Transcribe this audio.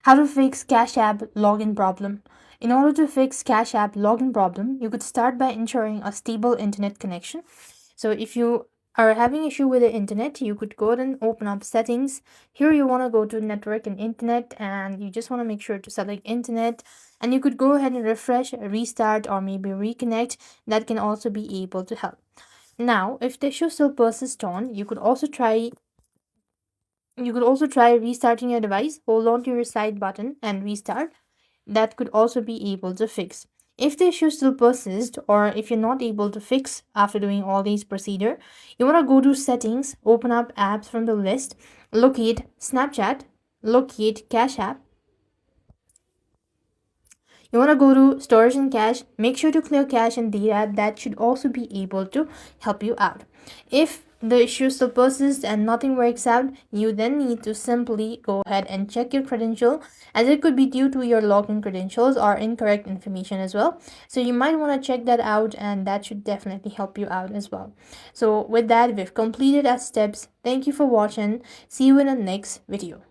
How to fix Cash App login problem. In order to fix Cash App login problem, you could start by ensuring a stable internet connection. So if you are having issue with the internet, you could go ahead and open up settings. Here you want to go to network and internet, and you just want to make sure to select internet, and you could go ahead and refresh, restart, or maybe reconnect. That can also be able to help. Now, if the issue still persists on, you could also try restarting your device. Hold on to your side button and restart. That could also be able to fix. If the issue still persists, or if you're not able to fix after doing all these procedure, you want to go to settings, open up apps from the list, locate Snapchat, locate Cash App. You want to go to storage and cache, make sure to clear cache and data. That should also be able to help you out. If the issue still persists and nothing works out, you then need to simply go ahead and check your credential, as it could be due to your login credentials or incorrect information as well. So you might want to check that out, and that should definitely help you out as well. So with that, we've completed our steps. Thank you for watching. See you in the next video.